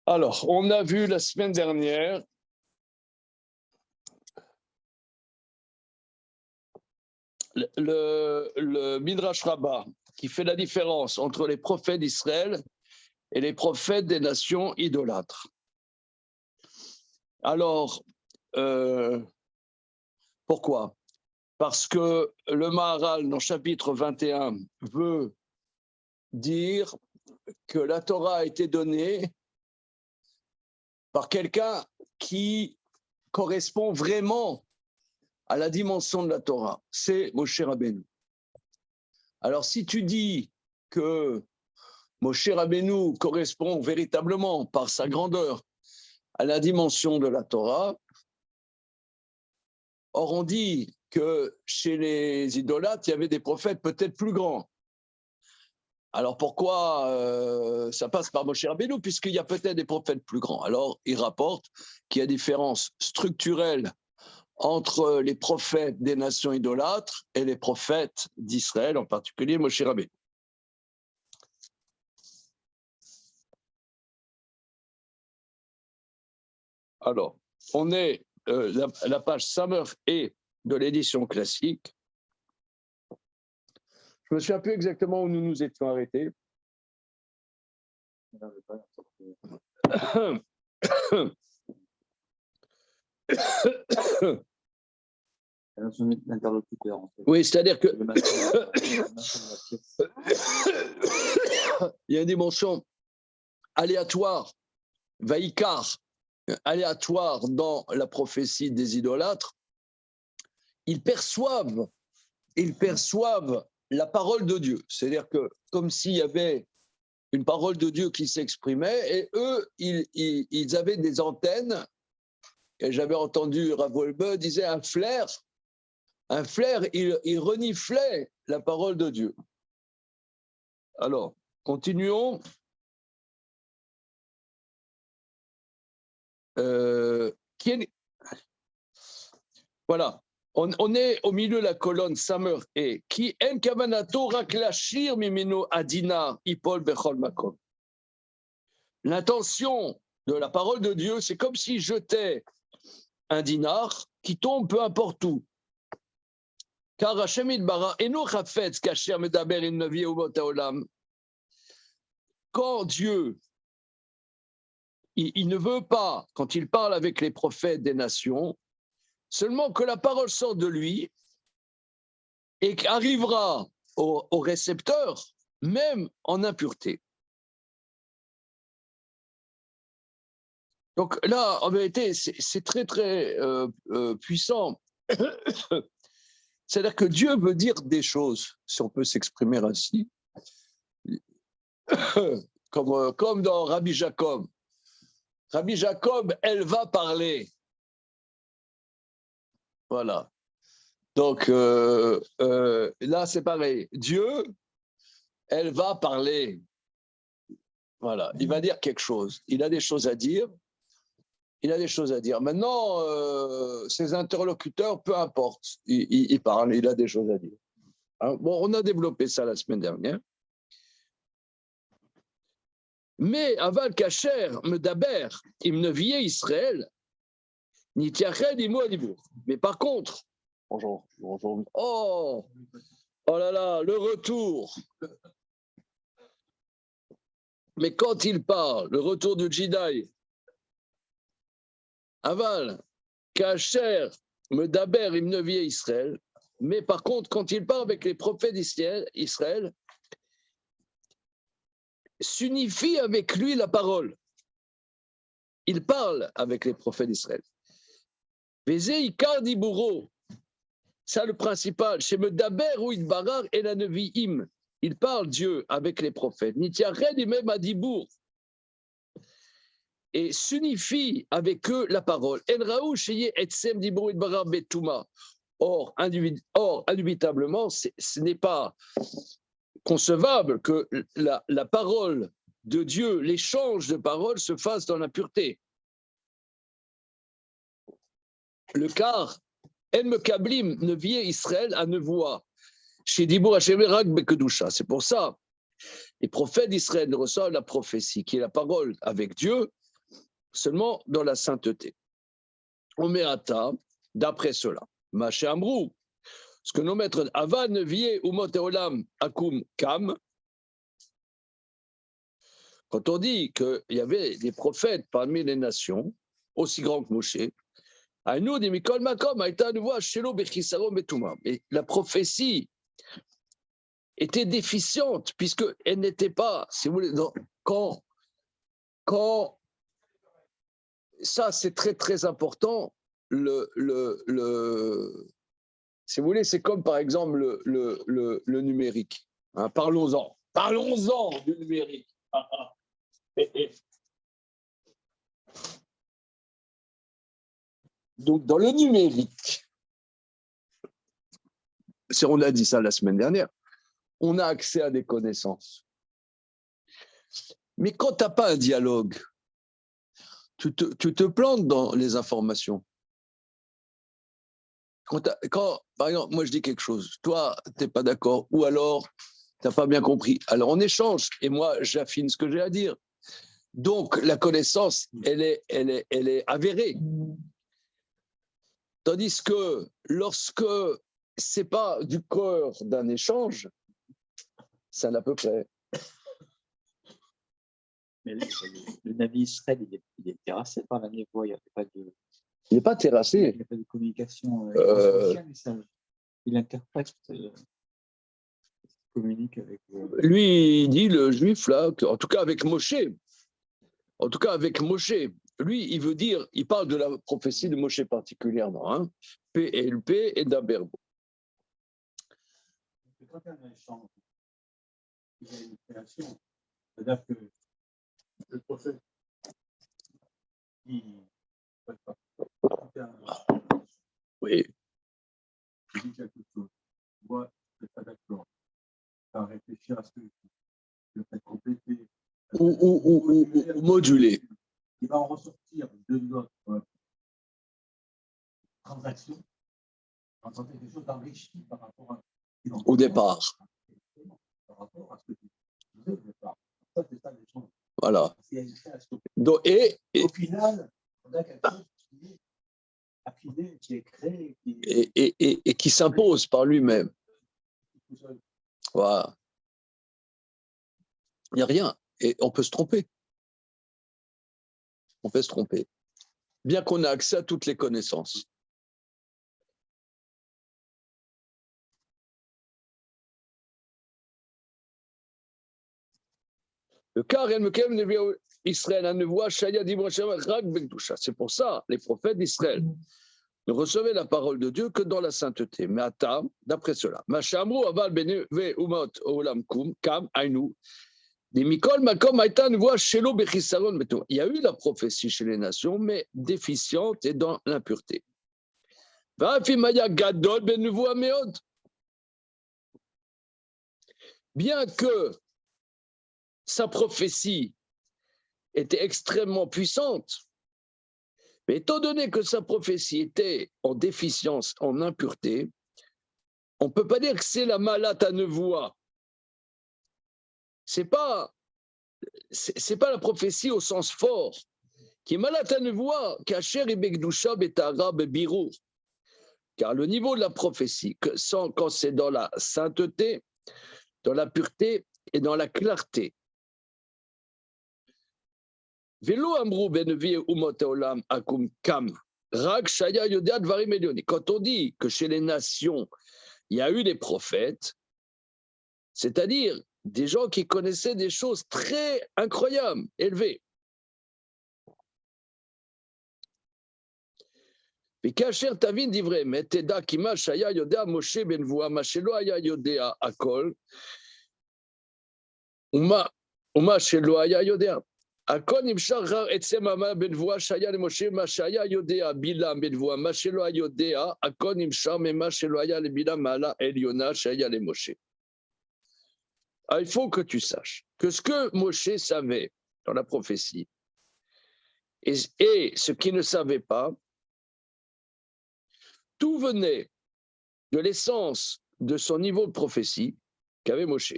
Alors, on a vu la semaine dernière le Midrash Rabbah qui fait la différence entre les prophètes d'Israël et les prophètes des nations idolâtres. Alors, pourquoi ? Parce que le Maharal, dans chapitre 21, veut dire que la Torah a été donnée par quelqu'un qui correspond vraiment à la dimension de la Torah. C'est Moshe Rabbeinu. Alors, si tu dis que Moshe Rabbeinu correspond véritablement par sa grandeur à la dimension de la Torah, or on dit que chez les idolâtres, il y avait des prophètes peut-être plus grands. Alors pourquoi ça passe par Moshe Rabbeinu, puisqu'il y a peut-être des prophètes plus grands. Alors il rapporte qu'il y a différence structurelle entre les prophètes des nations idolâtres et les prophètes d'Israël, en particulier Moshe Rabbeinu. Alors, on est la page Summer et de l'édition classique. Je me souviens plus exactement où nous nous étions arrêtés. L'interlocuteur. En fait. Oui, c'est-à-dire que il y a une dimension aléatoire, vaïkar, aléatoire dans la prophétie des idolâtres. Ils perçoivent la parole de Dieu. C'est-à-dire que comme s'il y avait une parole de Dieu qui s'exprimait, et eux, ils avaient des antennes, et j'avais entendu Rav Wolbe disait un flair, il reniflait la parole de Dieu. Alors, continuons. Voilà. On est au milieu de la colonne Samer et qui en kavanato rak lashir mimeno adina ipol bechol makom. L'intention de la parole de Dieu, c'est comme s'il jetait un dinar qui tombe peu importe où. Car Hashem Yitbarach eno chafetz kasher medaber in navi uvot haolam. Quand Dieu, il ne veut pas, quand il parle avec les prophètes des nations, seulement que la parole sorte de lui et qu'arrivera au récepteur, même en impureté. Donc là, en vérité, c'est très, très puissant. C'est-à-dire que Dieu veut dire des choses, si on peut s'exprimer ainsi, comme dans Rabbi Jacob. Rabbi Jacob, elle va parler. Voilà. Donc là, c'est pareil. Dieu, elle va parler. Voilà. Il va dire quelque chose. Il a des choses à dire. Maintenant, ses interlocuteurs, peu importe. Il parle, il a des choses à dire. Hein? Bon, on a développé ça la semaine dernière. Mais aval kacher me daber, il ne vient Israël, ni tiached imo adibour. Mais par contre, bonjour. Oh là là, le retour. Mais quand il parle, le retour du Jidai, aval kacher me daber, il ne vient Israël. Mais par contre, quand il parle avec les prophètes d'Israël, s'unifie avec lui la parole. Il parle avec les prophètes d'Israël. Vezé ikar dibouro. Ça, le principal. Chez Medaber ou Idbarar et la Nevi'im. Il parle Dieu avec les prophètes. Nitiached et même à Dibour. Et s'unifie avec eux la parole. En sheye etsem dibour Idbarar betuma. Or, indubitablement, ce n'est pas concevable que la parole de Dieu, l'échange de paroles se fasse dans la pureté. Le car, En Mekablim ne vient Israël à Nevoa. Chez Dibour Hashem Rak Bekedusha. C'est pour ça, les prophètes d'Israël reçoivent la prophétie, qui est la parole avec Dieu, seulement dans la sainteté. Omerata, d'après cela, Maché Amrou, ce que nos maîtres Avan, Vie, Umot et Olam, Akum, Kam, quand on dit qu'il y avait des prophètes parmi les nations, aussi grands que Moshe, et la prophétie était déficiente, puisqu'elle n'était pas, si vous voulez, quand ça c'est très très important, si vous voulez, c'est comme par exemple le numérique. Hein, parlons-en du numérique. Donc, dans le numérique, on a dit ça la semaine dernière, on a accès à des connaissances. Mais quand tu n'as pas un dialogue, tu te plantes dans les informations. Quand, par exemple, moi je dis quelque chose, toi, tu n'es pas d'accord, ou alors tu n'as pas bien compris. Alors on échange, et moi j'affine ce que j'ai à dire. Donc la connaissance, elle est avérée. Tandis que lorsque c'est pas du cœur d'un échange, ça n'a à peu près. Mais le Navi Israël, il est terrassé par la névoie, il n'y a pas de. Il n'est pas terrassé. Il n'y a pas de communication. Il interprète, il communique avec. Lui, il dit, le juif, là, en tout cas avec Moshe, lui, il veut dire, il parle de la prophétie de Moshe particulièrement, hein, PLP et d'Aberbo. Quand il y a un échange, il y a une création, c'est-à-dire que le prophète, il oui. Il dit quelque chose. Moi, je ne suis pas d'accord. Il va réfléchir à ce que je vais compléter. Ou moduler. Il va en ressortir de notre transaction, en sortant quelque chose d'enrichi par rapport au départ. Par rapport à ce que tu disais au départ. Ça, c'est ça les choses. Voilà. Donc, au final, on a quelque chose qui est affiné, qui est créé. Et qui s'impose par lui-même. Voilà. Il n'y a rien. Et on peut se tromper. On peut se tromper. Bien qu'on ait accès à toutes les connaissances. Le cas, c'est pour ça, les prophètes d'Israël ne recevaient la parole de Dieu que dans la sainteté. Mais attends, d'après cela, il y a eu la prophétie chez les nations, mais déficiente et dans l'impureté. Bien que sa prophétie était extrêmement puissante, mais étant donné que sa prophétie était en déficience, en impureté, on ne peut pas dire que c'est la malata nevoa. C'est pas la prophétie au sens fort. Qui est malata nevoa, kacher et begdusha betara bebirur. Car le niveau de la prophétie, quand c'est dans la sainteté, dans la pureté et dans la clarté. Quand on dit que chez les nations, il y a eu des prophètes, c'est-à-dire des gens qui connaissaient des choses très incroyables, élevées. Et kacher tavin divrei, mais teda kima shaya yodea Moshe ben voa mashelo aya yodea akol, uma shelo aya yodea. Akon imshar rar etzem ama ben voa shaya le Moshe ma shaya yodea bilam ben voa mashelo aya yodea akon imshar mema shelo aya le bilam ala eliona shaya le Moshe. Il faut que tu saches que ce que Moshe savait dans la prophétie et ce qu'il ne savait pas, tout venait de l'essence de son niveau de prophétie qu'avait Moshe.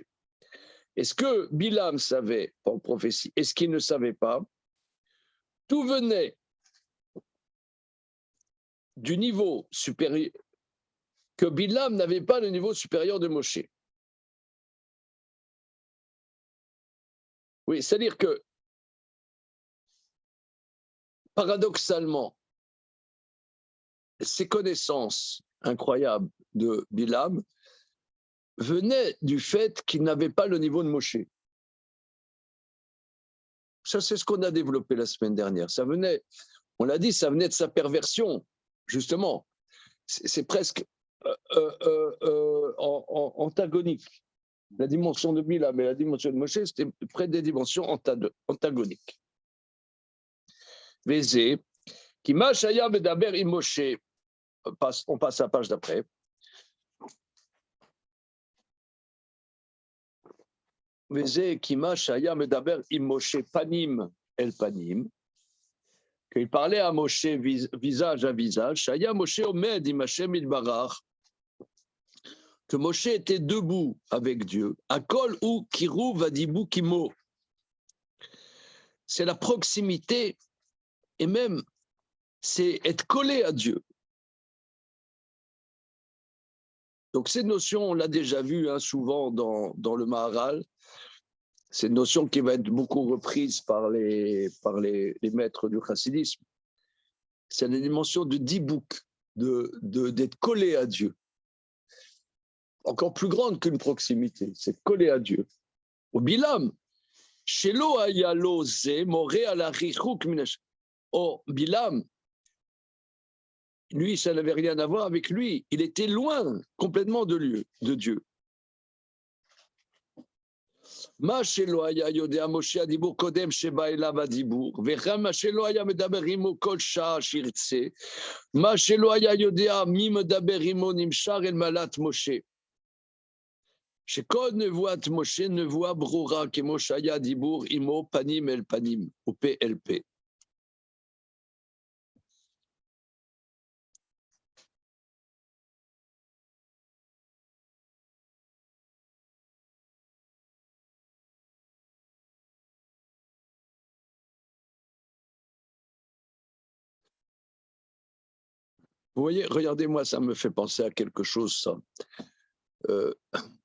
Et ce que Bilam savait en prophétie et ce qu'il ne savait pas, tout venait du niveau supérieur, que Bilam n'avait pas le niveau supérieur de Moshe. Oui, c'est-à-dire que, paradoxalement, ces connaissances incroyables de Bilam venaient du fait qu'il n'avait pas le niveau de Moshe. Ça, c'est ce qu'on a développé la semaine dernière. Ça venait, on l'a dit, ça venait de sa perversion, justement. C'est presque antagonique. La dimension de Bilam et la dimension de Moshe, c'était près des dimensions antagoniques. Vézé, qui mâchaya medaber im Moshe. On passe à la page d'après. Vézé, qui mâchaya medaber im Moshe panim el panim. Qu'il parlait à Moshe visage à visage. Shaya Moshe omed im Hashem ilbarach. Que Moshe était debout avec Dieu. Akol ou kiru vadibu kimo. C'est la proximité et même c'est être collé à Dieu. Donc cette notion, on l'a déjà vue souvent dans le Maharal. C'est une notion qui va être beaucoup reprise par les maîtres du chassidisme. C'est la dimension de dibouk, d'être collé à Dieu. Encore plus grande qu'une proximité, c'est collé à Dieu. Au Bilam, Shelo ayalo ze moré ala richuk minash. Oh, Bilam, lui, ça n'avait rien à voir avec lui. Il était loin complètement de Dieu. Ma shelo aya yodea Moshe adibur kodem sheba elav adibur, vecham ma shelo aya medaber imo kol shah shirtse, ma shelo aya yodea mi medaber imo nimshar el malat Moshe. Shekod nevuat Moshe nevua brura ke Moshe aya adibur imo panim el panim, ou PLP. Vous voyez, regardez-moi, ça me fait penser à quelque chose, ça.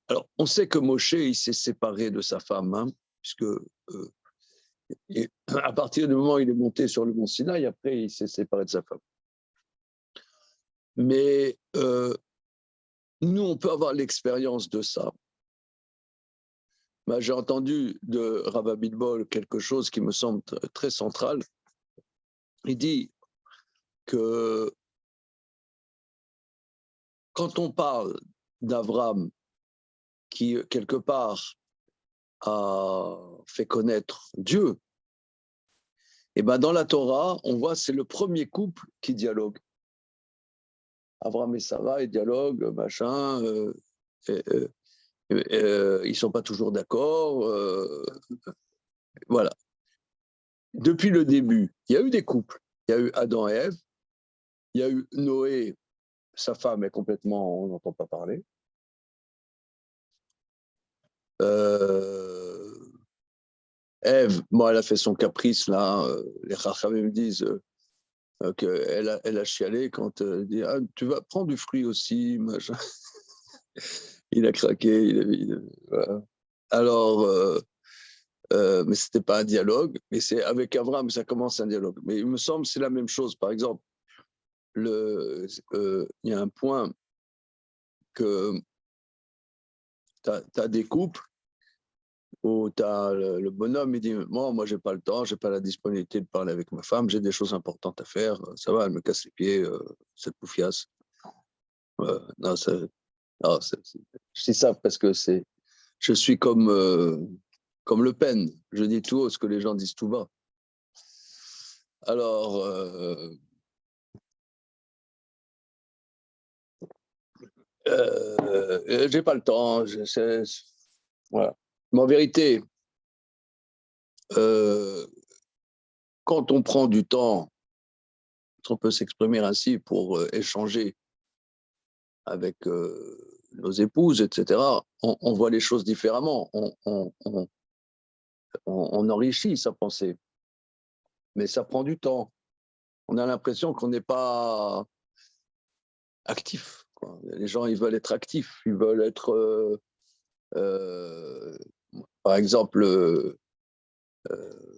Alors, on sait que Moshe, il s'est séparé de sa femme, puisque à partir du moment où il est monté sur le mont Sinaï, après, il s'est séparé de sa femme. Mais nous, on peut avoir l'expérience de ça. J'ai entendu de Rav Abitbol quelque chose qui me semble très central. Il dit que quand on parle d'Avram, qui quelque part a fait connaître Dieu, et ben dans la Torah, on voit c'est le premier couple qui dialogue. Avram et Sarah, ils dialoguent, machin, ils sont pas toujours d'accord, voilà. Depuis le début, il y a eu des couples. Il y a eu Adam et Ève, il y a eu Noé, sa femme est complètement, on n'entend pas parler. Ève, bon, elle a fait son caprice là. Les Chachamim me disent qu'elle a chialé quand elle dit tu vas prendre du fruit aussi, machin. Il a craqué. Voilà. Alors, mais c'était pas un dialogue. Mais c'est avec Avram ça commence un dialogue. Mais il me semble que c'est la même chose. Par exemple, il y a un point que tu as des couples où tu as le bonhomme, il dit moi j'ai pas le temps, j'ai pas la disponibilité de parler avec ma femme, j'ai des choses importantes à faire, ça va, elle me casse les pieds, cette poufiasse. Non, je dis ça parce que je suis comme Le Pen, je dis tout haut ce que les gens disent tout bas. Alors, j'ai pas le temps, voilà. Mais en vérité, quand on prend du temps, on peut s'exprimer ainsi pour échanger avec nos épouses, etc., on voit les choses différemment, on enrichit sa pensée. mais ça prend du temps. On a l'impression qu'on n'est pas actif, quoi. Les gens, ils veulent être actifs, ils veulent être, par exemple,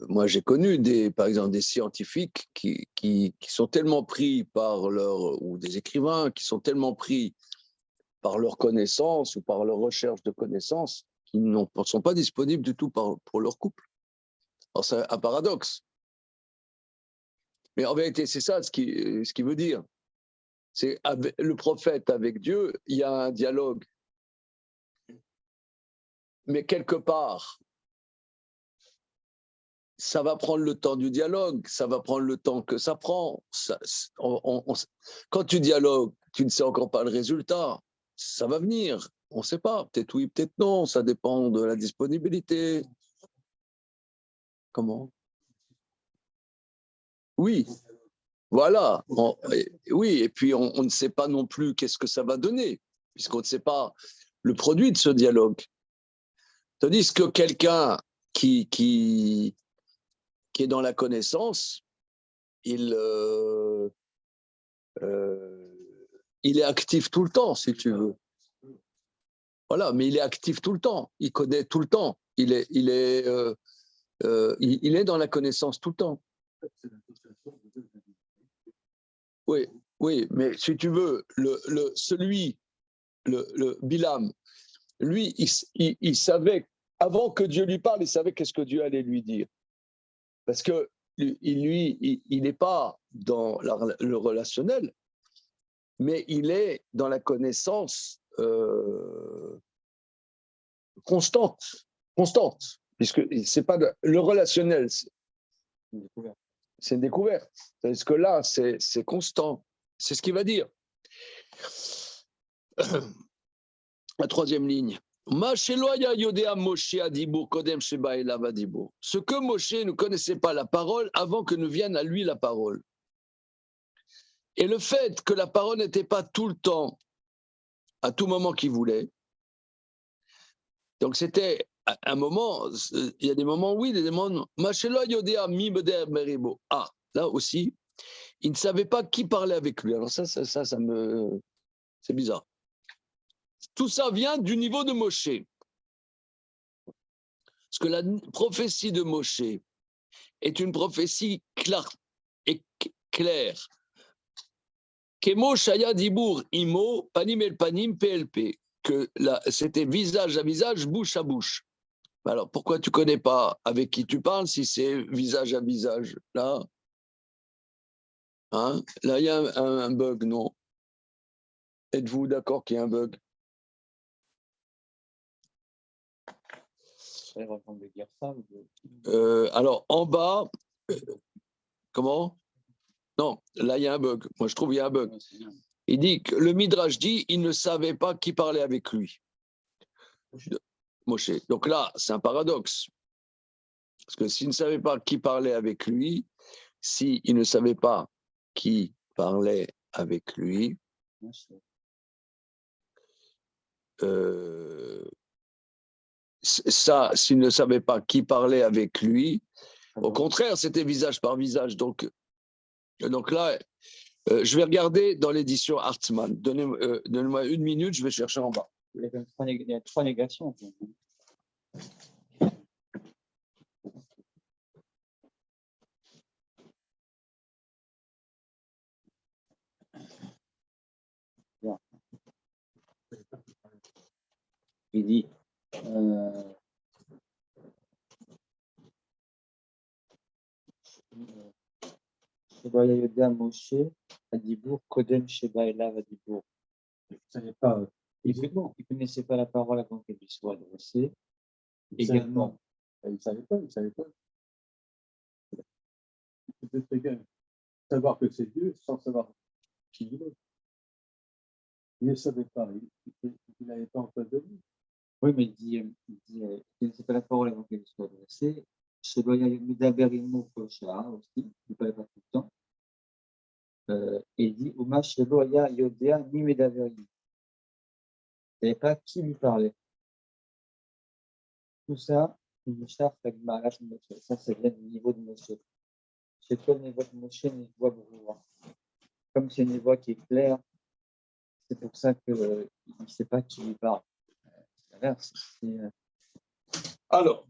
moi j'ai connu par exemple des scientifiques qui sont tellement pris ou des écrivains qui sont tellement pris par leur connaissance ou par leur recherche de connaissances qui ne sont pas disponibles du tout pour leur couple. Alors c'est un paradoxe. Mais en vérité, c'est ça ce qui veut dire. C'est le prophète avec Dieu, il y a un dialogue. Mais quelque part, ça va prendre le temps du dialogue, ça va prendre le temps que ça prend. Quand tu dialogues, tu ne sais encore pas le résultat. Ça va venir. On ne sait pas. Peut-être oui, peut-être non. Ça dépend de la disponibilité. Comment? Oui, voilà. Oui, et puis on ne sait pas non plus qu'est-ce que ça va donner, puisqu'on ne sait pas le produit de ce dialogue. Tandis que quelqu'un qui est dans la connaissance, il est actif tout le temps, si tu veux. Voilà, mais il est actif tout le temps. Il connaît tout le temps. Il est dans la connaissance tout le temps. Oui, oui, mais si tu veux, le Bilam, lui, il savait, avant que Dieu lui parle, il savait qu'est-ce que Dieu allait lui dire. Parce que il n'est pas dans le relationnel, mais il est dans la connaissance constante, puisque c'est pas le relationnel, c'est une découverte. Parce que là, c'est constant. C'est ce qu'il va dire. La troisième ligne. Ce que Moshe ne connaissait pas la parole avant que ne vienne à lui la parole. Et le fait que la parole n'était pas tout le temps, à tout moment qu'il voulait. Donc c'était un moment, il y a des moments oui, des moments non. Ah, là aussi, il ne savait pas qui parlait avec lui. Alors ça c'est bizarre. Tout ça vient du niveau de Moshe. Parce que la prophétie de Moshe est une prophétie claire. Kemo Shaya Dibour Imo, Panim El Panim PLP. Que c'était visage à visage, bouche à bouche. Alors pourquoi tu ne connais pas avec qui tu parles si c'est visage à visage? Là, hein? Là, il y a un bug, non? Êtes-vous d'accord qu'il y a un bug? Alors, en bas, comment? Non, là, il y a un bug. Moi, je trouve qu'il y a un bug. Il dit que le Midrash dit il ne savait pas qui parlait avec lui. Moshe. Donc là, c'est un paradoxe. Parce que s'il ne savait pas qui parlait avec lui, s'il ne savait pas qui parlait avec lui, ça, s'il ne savait pas qui parlait avec lui, au contraire, c'était visage par visage. Donc là, je vais regarder dans l'édition Hartmann. Donnez-moi une minute, je vais chercher en bas. Il y a trois négations. Il dit Sheba Yoda Moshe Adibour Kodem Sheba Elav Adibour. Il ne savait pas. Il ne connaissait pas la parole avant qu'elle lui soit adressée. Également. Il ne savait pas. Peut-être savoir que c'est Dieu sans savoir qui il est. Il ne savait pas. Il n'avait pas en face de lui. Oui, mais il dit qu'il ne connaissait pas la parole avant qu'elle lui soit adressée. Sheba Yoda Imo Kosha aussi. Il ne parlait pas tout le temps. Et il dit Uma Sheba Yodea Ni Medaverim. Il ne savait pas qui lui parlait. Tout ça, ça vient du niveau de Moshe. chez toi, Névoie de Moshe, Névoie Brouha. Comme c'est une Névoie qui est claire, c'est pour ça qu'il ne sait pas qui lui parle. C'est l'inverse. Alors,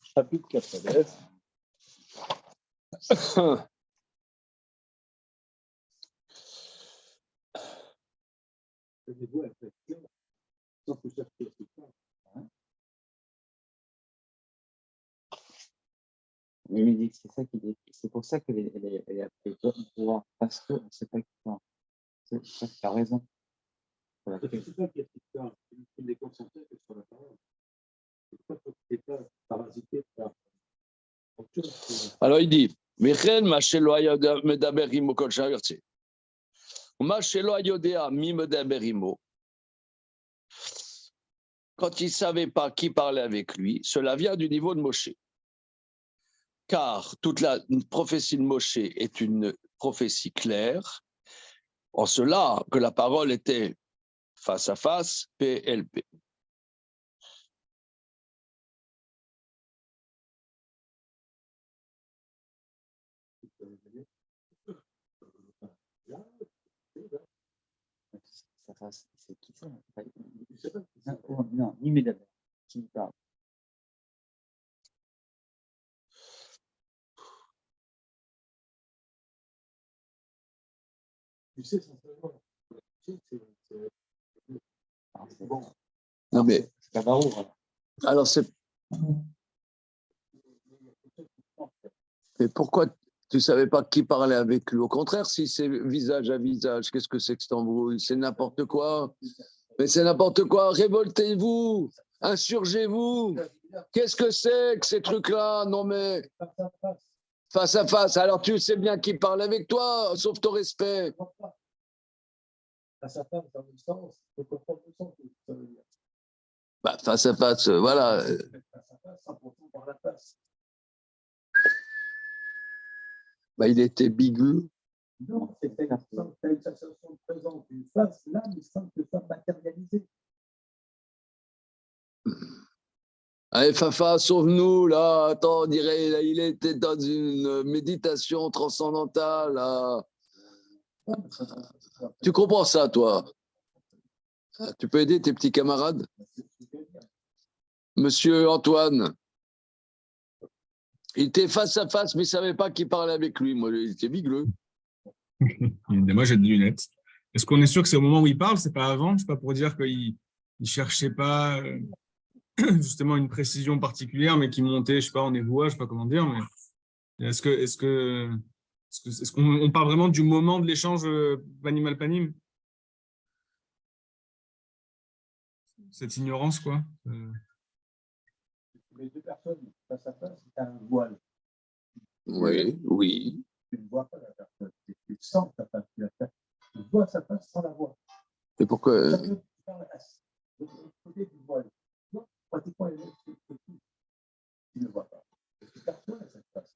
Chapitre 14. Le niveau est très clair, sans que chercher à se faire. Il dit que c'est ça qu'il dit. C'est pour ça qu'elle est appelée Brouha, parce qu'on ne sait pas qui parle. C'est ça que tu as raison. Voilà. C'est ça qui est excitant. Il n'est concentré que sur la parole. Il n'est pas parasité par autre chose. alors il dit, Michel, Machelo Ayodea, Medaber Imo Kol Shavirtse. Machelo Ayodea, Mi Medaber Imo. Quand il ne savait pas qui parlait avec lui, cela vient du niveau de Moshe. Car toute la prophétie de Moshe est une prophétie claire, en cela que la parole était face à face, PLP. C'est qui ça? Non, ni Médaber. Qui me parle? Tu sais, sincèrement, c'est Bon. Non mais, C'est pas Barou, voilà. alors c'est. Mais pourquoi tu ne savais pas qui parlait avec lui? Au contraire, si c'est visage à visage, qu'est-ce que c'est que cet embrouille? C'est n'importe quoi. Mais c'est n'importe quoi. Révoltez-vous, insurgez-vous. Qu'est-ce que c'est que ces trucs-là? Non mais, face à face. Alors tu sais bien qui parle avec toi, sauf ton respect. face à face dans le sens, il faut comprendre le sens que ça veut dire. Bah, face à face, voilà. Face à face, 100% par la face. Bah, il était bigu. Non, c'était une sensation de présence d'une face, là, mais sans que ce soit matérialisé. Allez, Fafa, sauve-nous, là. Attends, on dirait là, il était dans une méditation transcendantale, là. Tu comprends ça, toi? Tu peux aider tes petits camarades? Monsieur Antoine, il était face à face, mais il ne savait pas qui parlait avec lui. Moi, il était bigleux. Moi, j'ai des lunettes. Est-ce qu'on est sûr que c'est au moment où il parle, c'est pas avant? C'est pas pour dire qu'il ne cherchait pas justement une précision particulière, mais qui montait, je sais pas, en évoix, je sais pas comment dire, mais est-ce qu'on parle vraiment du moment de l'échange panim-alpanim? Cette ignorance, quoi. Les deux personnes face à face, c'est un voile. Oui, oui. Tu ne vois pas la personne, tu sens sa face, tu vois sa face sans la voir. Et pourquoi? Ça veut dire que tu parles de l'autre côté du voile. Non, pratiquement, tu ne vois pas. Tu perçois cette face.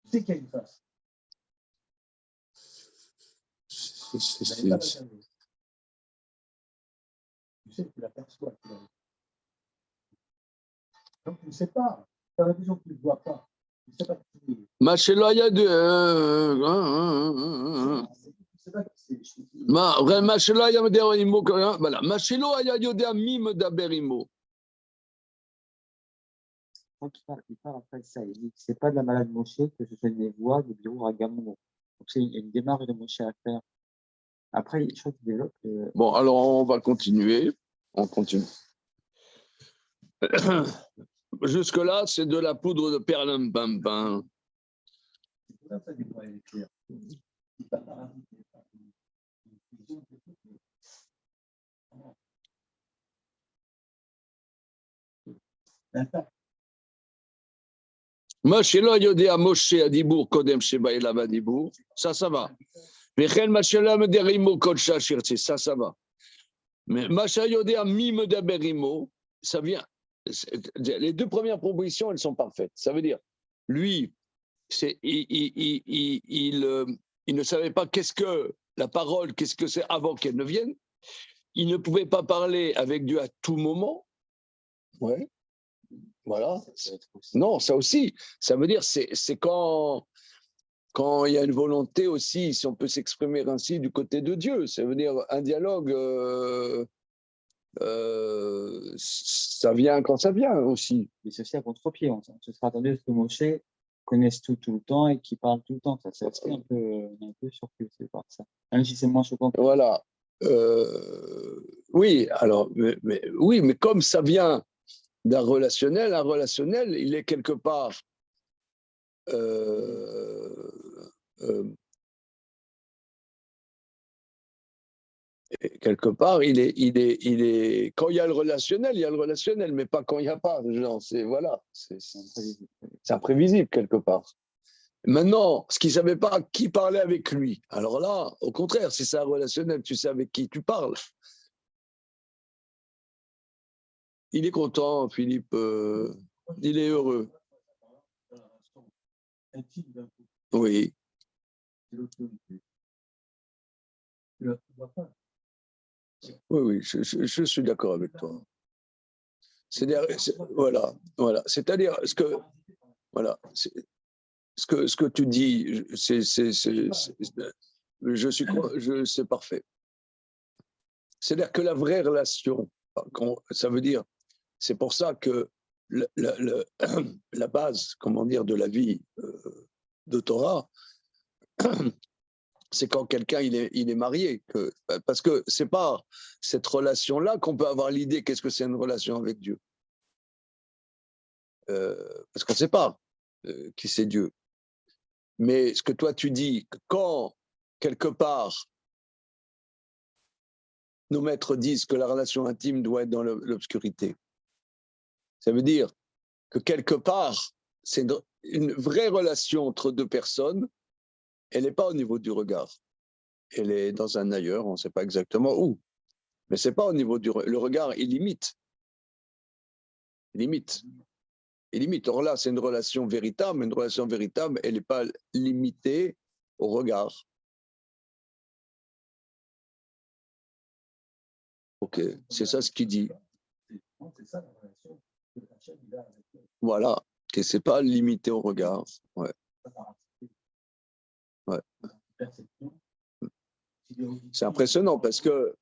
Tu sais qu'il y a une face. Tu n'avais pas la regarder. Tu sais que tu la perçois. Donc, tu ne sais pas. Tu as l'impression que tu ne le vois pas. Tu ne sais pas qui est. Machelaya de. Tu ne sais pas qui c'est. Machelaya Mederimo. Voilà. Machelaya Yodea Mim Daberimo. Quand il parle après de ça, il dit que ce n'est pas de la malade Moshe que je fais des voix de bureau à Gamon. Donc, c'est une démarche de Moshe à faire. Après, je crois qu'il développe. Bon, alors on va continuer. On continue. Jusque-là, c'est de la poudre de perlimpinpin. C'est pour ça que tu es clair. Tu pas parasité par une vision de tout. L'impact. Machelo Yodea Moshe Adibour Kodem Sheba Elav Adibour. Ça va. Michel Machela Mederimo Kodsha Shirtsi. Ça va. Mais Macha Yodea Mim Daberimo, ça vient. Les deux premières propositions, elles sont parfaites. Ça veut dire, lui, il ne savait pas qu'est-ce que la parole, qu'est-ce que c'est avant qu'elle ne vienne. Il ne pouvait pas parler avec Dieu à tout moment. Ouais. Voilà. Ça peut être aussi- Non, ça aussi. Ça veut dire c'est quand il y a une volonté aussi, si on peut s'exprimer ainsi, du côté de Dieu. Ça veut dire un dialogue, ça vient quand ça vient aussi. Mais c'est aussi à contre-pied. On se sera attendu à ce que Moshe connaisse tout le temps et qu'il parle tout le temps. Ça, c'est aussi un peu surpris aussi par ça. Même si c'est moins choquant. Voilà. Oui, alors, oui, mais comme ça vient d'un relationnel, un relationnel, il est quelque part quand il y a le relationnel, mais pas quand il n'y a pas. Genre, voilà, c'est imprévisible quelque part. Maintenant, ce qu'il ne savait pas, qui parlait avec lui. Alors là, au contraire, si c'est un relationnel, tu sais avec qui tu parles. Il est content, Philippe, il est heureux. Oui. Oui, je suis d'accord avec toi. Voilà. C'est-à-dire, ce que tu dis, c'est parfait. C'est-à-dire que la vraie relation, ça veut dire, c'est pour ça que la base, comment dire, de la vie de Torah, c'est quand quelqu'un il est marié. Parce que c'est pas cette relation-là qu'on peut avoir l'idée qu'est-ce que c'est une relation avec Dieu. Parce qu'on ne sait pas qui c'est Dieu. Mais ce que toi tu dis, quand quelque part nos maîtres disent que la relation intime doit être dans l'obscurité, ça veut dire que quelque part, c'est une vraie relation entre deux personnes, elle n'est pas au niveau du regard. Elle est dans un ailleurs, on ne sait pas exactement où. Mais ce n'est pas au niveau le regard, il limite. Il limite. Or là, c'est une relation véritable, mais une relation véritable, elle n'est pas limitée au regard. Ok, c'est ça ce qu'il dit. Voilà, que c'est pas limité au regard. Ouais. Ouais. C'est impressionnant parce que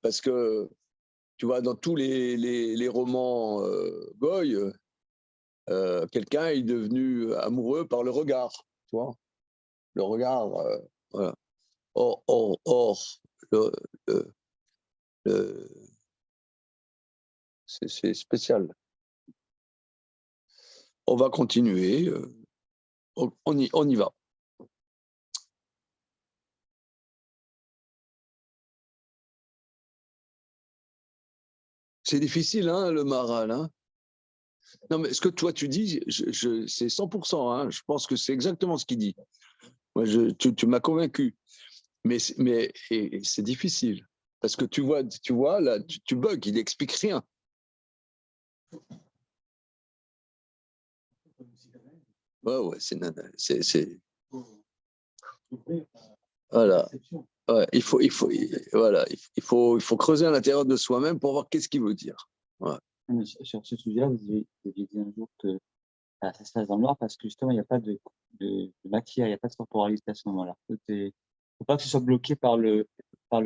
tu vois, dans tous les romans Goy, quelqu'un est devenu amoureux par le regard, tu vois. Le regard, voilà. Or c'est spécial. On va continuer. On y va. C'est difficile, hein, le Maharal. Hein. Non, mais ce que toi tu dis, c'est 100%. Hein, je pense que c'est exactement ce qu'il dit. Moi, tu m'as convaincu. Mais c'est difficile. Parce que tu vois là, tu bugs, il n'explique rien. Ouais, c'est. Voilà. Ouais, il faut creuser à l'intérieur de soi-même pour voir qu'est-ce qu'il veut dire. Ouais. Sur ce sujet-là, vous avez dit un jour que ça se passe dans le noir parce que justement, il n'y a pas de matière, il n'y a pas de corporalité à ce moment-là. Il ne faut pas que ce soit bloqué par le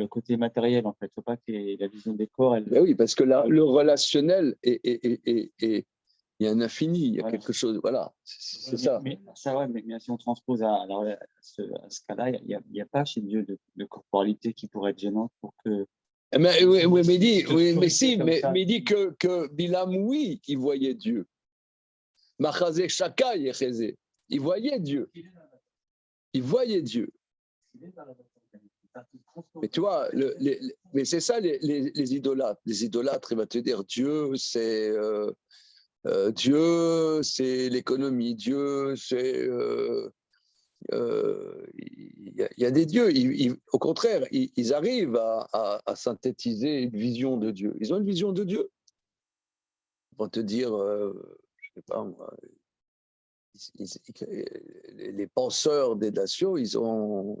côté matériel, en fait. Il ne faut pas que la vision des corps, Ben oui, parce que là, le relationnel, il y a un infini, il y a quelque chose. Voilà, c'est ça. Mais si on transpose à ce cas-là, il n'y a pas chez Dieu de corporalité qui pourrait être gênante pour que. Mais il dit que Bilam, oui, il voyait Dieu. Machazé Shaka Yechezé. Il voyait Dieu. Il voyait Dieu. Mais tu vois, mais c'est ça les idolâtres. Les idolâtres, il va te dire Dieu, c'est l'économie. Dieu, c'est il y a des dieux. Au contraire, ils arrivent à synthétiser une vision de Dieu. Ils ont une vision de Dieu. Ils vont te dire, je sais pas moi. Les penseurs des nations, ils vont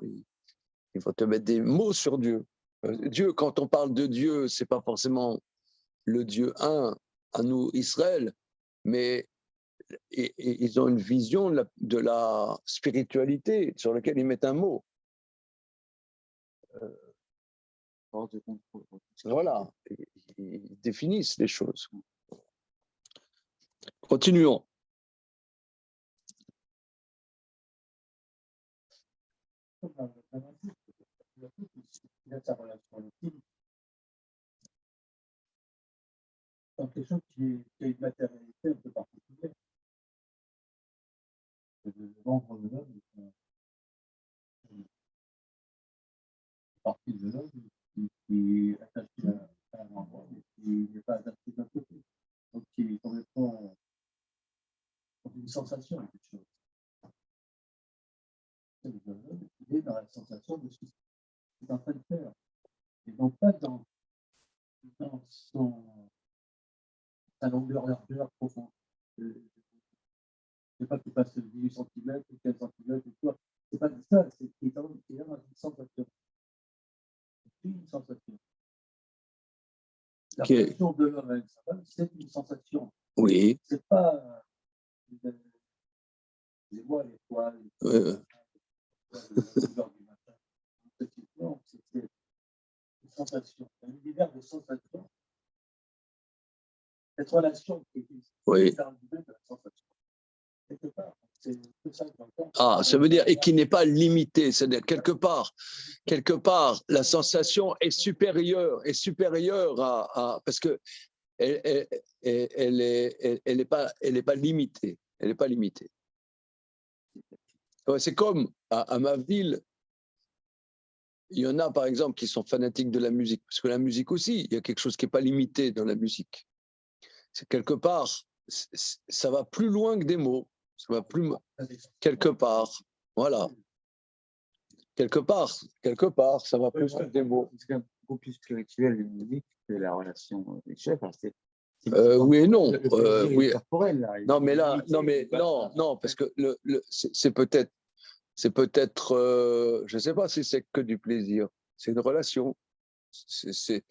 te mettre des mots sur Dieu. Dieu, quand on parle de Dieu, c'est pas forcément le Dieu un, à nous Israël, mais ils ont une vision de la spiritualité sur laquelle ils mettent un mot. Hors de contrôle. Voilà, ils définissent les choses. Continuons. Il a sa relation intime. C'est quelque chose qui a une matérialité un peu particulière. Le membre de l'homme est une partie de l'homme qui est attachée à un endroit, mais qui n'est pas attachée d'un côté. Donc qui correspond à une sensation, quelque chose. Il est dans la sensation de ce qu'il est en train de faire. Et donc pas dans sa longueur profonde. Je ne sais pas qu'il passe 18 cm ou 15 cm ou quoi. C'est pas ça, c'est qu'il est dans une sensation. C'est une sensation. La relation de l'homme avec sa femme, c'est une sensation. Oui. C'est pas les voix, les poils, la douleur du matin. Non, c'est une sensation. Un univers de sensations. Cette relation qui est dans le de la sensation. Quelque part, c'est ça que j'entends. Ah, ça veut dire, et qui n'est pas limité, c'est-à-dire quelque part, la sensation est supérieure à parce que elle est pas limitée, elle n'est pas limitée. C'est comme à Mavdil, il y en a par exemple qui sont fanatiques de la musique, parce que la musique aussi, il y a quelque chose qui n'est pas limité dans la musique. C'est quelque part, ça va plus loin que des mots, ça va plus quelque part, voilà. Quelque part, ça va plus loin que des mots. C'est quand même beaucoup plus spirituel une musique que la relation des chefs. Oui et non. Oui. Corporel, là. Non, mais là, non, parce que c'est peut-être, je ne sais pas si c'est que du plaisir. C'est une relation. C'est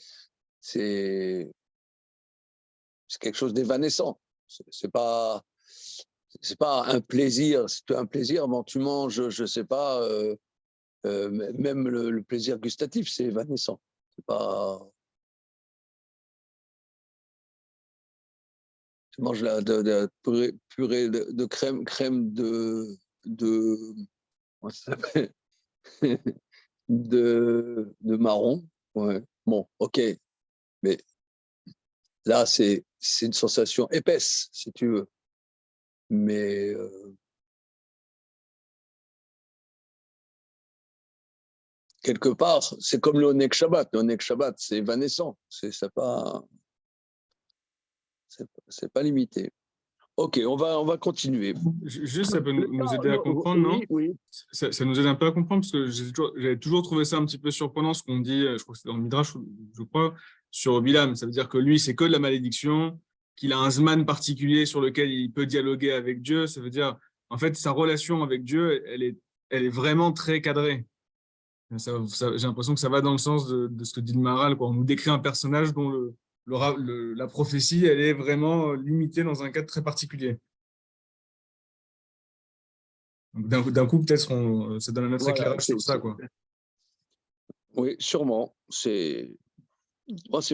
quelque chose d'évanescent. C'est pas un plaisir. C'est un plaisir. Bon, tu manges, je ne sais pas. Même le plaisir gustatif, c'est évanescent. C'est pas. Tu manges de purée de crème comment ça s'appelle de marron. Ouais. Bon, ok. Mais là, c'est une sensation épaisse, si tu veux. Mais quelque part, c'est comme le Oneg Shabbat. Le Oneg Shabbat, c'est évanescent. C'est pas limité. Ok, on va continuer. Juste, ça peut nous aider à comprendre, non? Oui. Ça nous aide un peu à comprendre, parce que j'avais toujours trouvé ça un petit peu surprenant, ce qu'on dit, je crois que c'est dans le Midrash, je crois, sur Bilam. Ça veut dire que lui, c'est que de la malédiction, qu'il a un Zman particulier sur lequel il peut dialoguer avec Dieu. Ça veut dire, en fait, sa relation avec Dieu, elle est vraiment très cadrée. J'ai l'impression que ça va dans le sens de ce que dit le Maharal, quoi. On nous décrit un personnage dont la prophétie, elle est vraiment limitée dans un cadre très particulier. D'un coup, peut-être, ça donne un autre éclairage sur ça, quoi. Oui, sûrement. C'est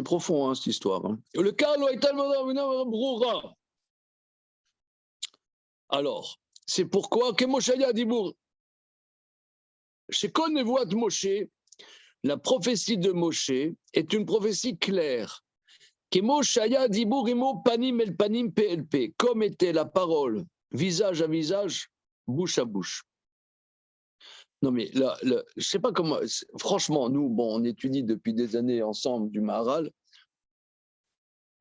profond, hein, cette histoire. Hein. Le cas, alors, c'est pourquoi que Moshe Dibour, chez Konevoat Moshe, la prophétie de Moshe est une prophétie claire. Comme était la parole, visage à visage, bouche à bouche. Non, mais là, je ne sais pas comment. Franchement, nous, on étudie depuis des années ensemble du Maharal,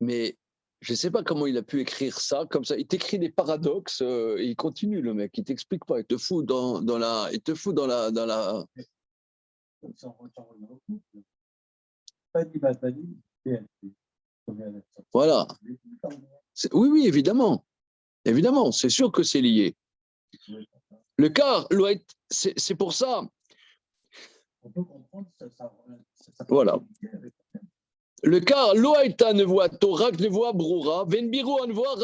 mais je ne sais pas comment il a pu écrire ça comme ça. Il t'écrit des paradoxes et il continue, le mec. Il ne t'explique pas. Il te fout dans la. Il te fout dans la. Voilà. Oui, évidemment. Évidemment, c'est sûr que c'est lié. Le cas, c'est pour ça. On peut comprendre ça. Voilà. Le cas, Loaïta ne voit Torah ne voit Broura, Venbiru ne voit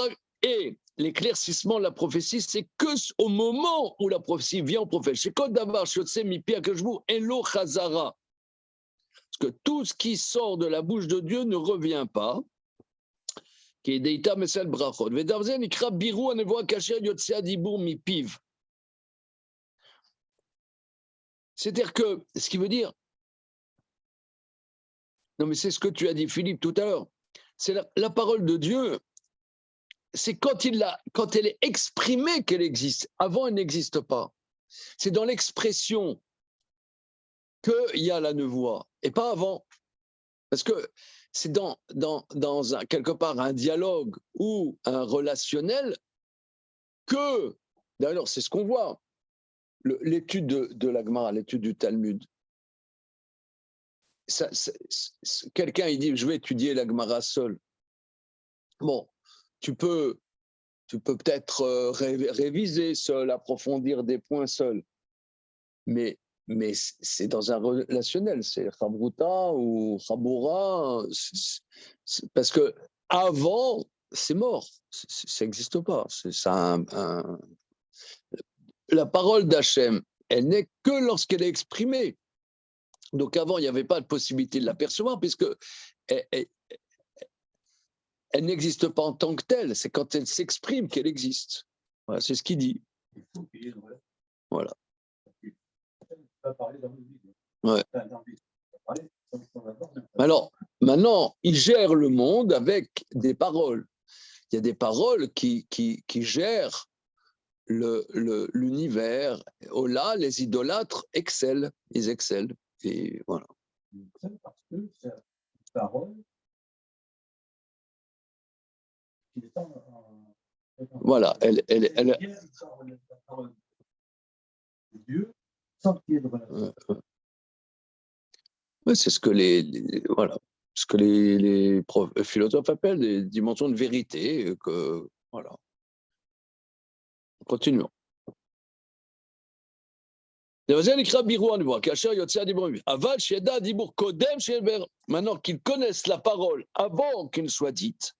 et l'éclaircissement de la prophétie, c'est que au moment où la prophétie vient au prophète. Chez Kod Davar, Shotse Mipi Akashvu, Elo Chazara. Parce que tout ce qui sort de la bouche de Dieu ne revient pas. Qui est Deita Mesel Brachot. Vedarzen Ikra Biru Anevoa Kasher Yotse Adibur Mipiv. C'est-à-dire que, ce qui veut dire, non mais c'est ce que tu as dit Philippe tout à l'heure, c'est la parole de Dieu, c'est quand elle est exprimée qu'elle existe, avant elle n'existe pas. C'est dans l'expression qu'il y a la nevoie, et pas avant. Parce que c'est dans quelque part un dialogue ou un relationnel que, d'ailleurs c'est ce qu'on voit, l'étude de la Gemara, l'étude du Talmud. Quelqu'un il dit je vais étudier la Gemara seul. Bon, tu peux peut-être réviser seul, approfondir des points seul, mais c'est dans un relationnel, c'est Chabruta ou Chabura, parce que avant c'est mort, ça n'existe pas. La parole d'Hachem, elle n'est que lorsqu'elle est exprimée. Donc avant, il n'y avait pas de possibilité de l'apercevoir, puisque elle n'existe pas en tant que telle. C'est quand elle s'exprime qu'elle existe. Voilà, c'est ce qu'il dit. Voilà. Ouais. Alors, maintenant, il gère le monde avec des paroles. Il y a des paroles qui gèrent l'univers. Oh là, les idolâtres excellent. Ils excellent. Et voilà. Parce que c'est une parole qui est voilà, elle Dieu sans qu'il y ait de relation. Ouais, c'est ce que voilà, ce que les philosophes appellent des dimensions de vérité. Que voilà. Continuons. Maintenant qu'ils connaissent la parole avant qu'elle soit dite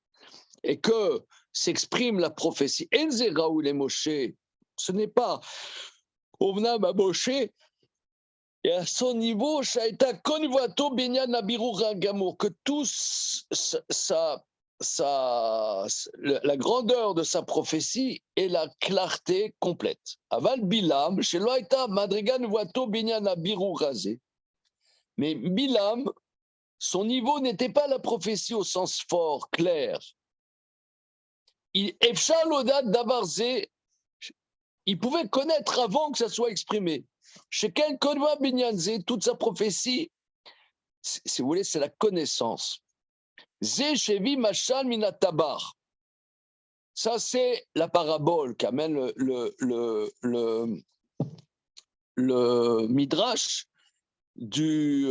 et que s'exprime la prophétie, ce n'est pas Ovnam à Moshe, et à son niveau, que tout la grandeur de sa prophétie est la clarté complète. Aval Bilam, chez Loïta, Madrigan Voito Binyan Abiru Razé. Mais Bilam, son niveau n'était pas la prophétie au sens fort, clair. Il pouvait connaître avant que ça soit exprimé. Chez quel Kodva Binyanze, toute sa prophétie, si vous voulez, c'est la connaissance. Zé Shevi Machal Minatabar. Ça, c'est la parabole qu'amène le Midrash du,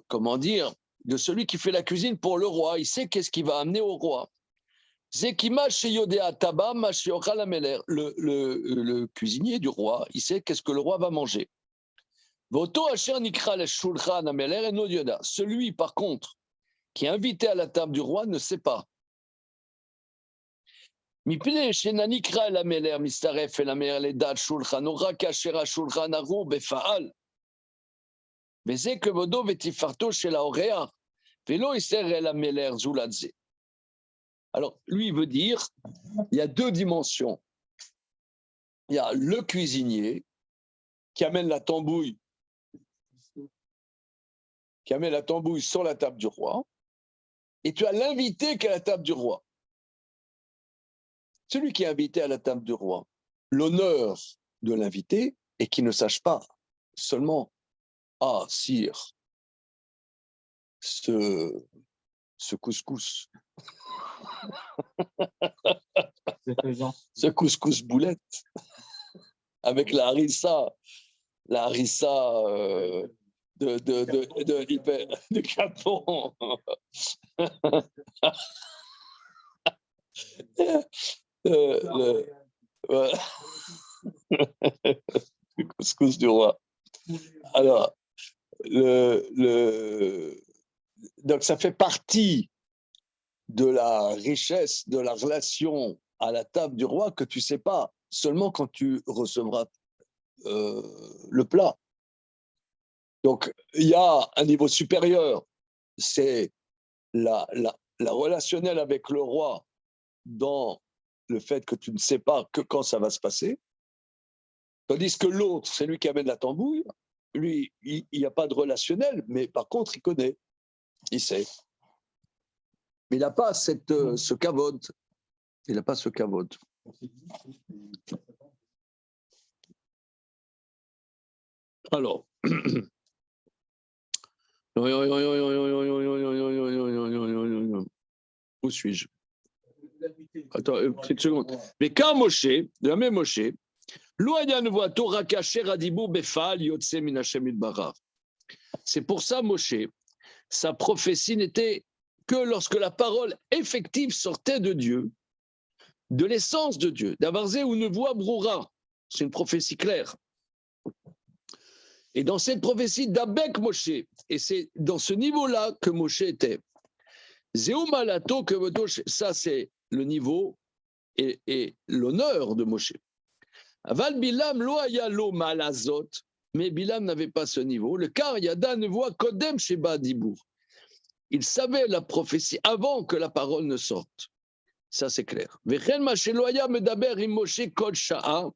comment dire, de celui qui fait la cuisine pour le roi. Il sait qu'est-ce qu'il va amener au roi. Zekima Sheyodea Taba Mashiocha Lameler. Le cuisinier du roi, il sait qu'est-ce que le roi va manger. Voto Asher Nikra le Shulchan Ameler et Nodioda. Celui, par contre, qui est invité à la table du roi ne sait pas. Mipne Shenanikra Lameler Mistaref et Lameler le Dat Shulchan Ora Kashera Shulchan Aru Befaal. Veze que Vodo Vetifarto chez la Orea. Velo Iser Lameler Zuladze. Alors, lui, il veut dire, il y a deux dimensions. Il y a le cuisinier qui amène la tambouille sur la table du roi, et tu as l'invité qui est à la table du roi. Celui qui est invité à la table du roi, l'honneur de l'invité est qu'il ne sache pas seulement « Ah, sire, ce couscous. » Ce couscous boulette avec la harissa de Capon. Le couscous du roi. Alors, donc ça fait partie de la richesse de la relation à la table du roi que tu ne sais pas, seulement quand tu recevras le plat. Donc, il y a un niveau supérieur, c'est la relationnelle avec le roi dans le fait que tu ne sais pas que quand ça va se passer, tandis que l'autre, c'est lui qui amène la tambouille, lui, il n'y a pas de relationnel, mais par contre, il connaît, il sait. Mais il n'a pas ce kavod. Il n'a pas ce kavod. Alors, où suis-je? Attends, une petite seconde. Mais quand Moshe, la même Moshe, c'est pour ça, Moshe, sa prophétie n'était que lorsque la parole effective sortait de Dieu, de l'essence de Dieu. D'Avarzé ou ne voit broura, c'est une prophétie claire. Et dans cette prophétie d'Abek Moshe, et c'est dans ce niveau-là que Moshe était. Zéumalato que ça c'est le niveau et l'honneur de Moshe. Aval Bilam lo aya lo malazot, mais Bilam n'avait pas ce niveau. Le car Yada ne voit Kodem Sheba Dibour. Il savait la prophétie avant que la parole ne sorte. Ça c'est clair. Vechen Masheloya Medaber im Moshe Kol Sha'a,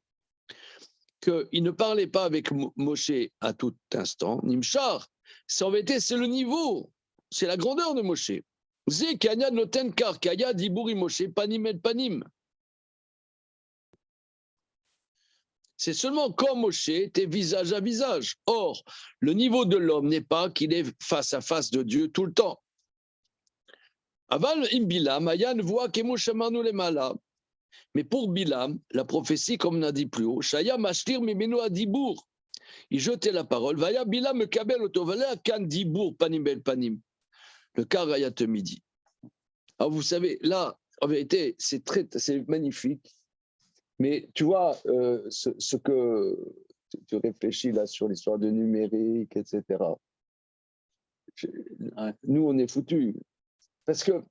qu'il ne parlait pas avec Moshe à tout instant. Nimshar, ça en vérité c'est le niveau, c'est la grandeur de Moshe. Zé Kanya Noten Kar Kaya Dibour im Moshe Panim el Panim. C'est seulement quand Moshe était visage à visage. Or, le niveau de l'homme n'est pas qu'il est face à face de Dieu tout le temps. Aval im Bilam, Ayan voit que Moshe Manu le Mala. Mais pour Bilam, la prophétie, comme on a dit plus haut, Shaya Mashtir Mimeno Adibour. Il jetait la parole. Vaya Bilam Kabel Otovala Kan Dibour Panim bel Panim. Le Karayat midi. Alors vous savez, là, en vérité, c'est magnifique. Mais tu vois, ce que tu réfléchis là sur l'histoire de numérique, etc. Nous, on est foutus. Parce que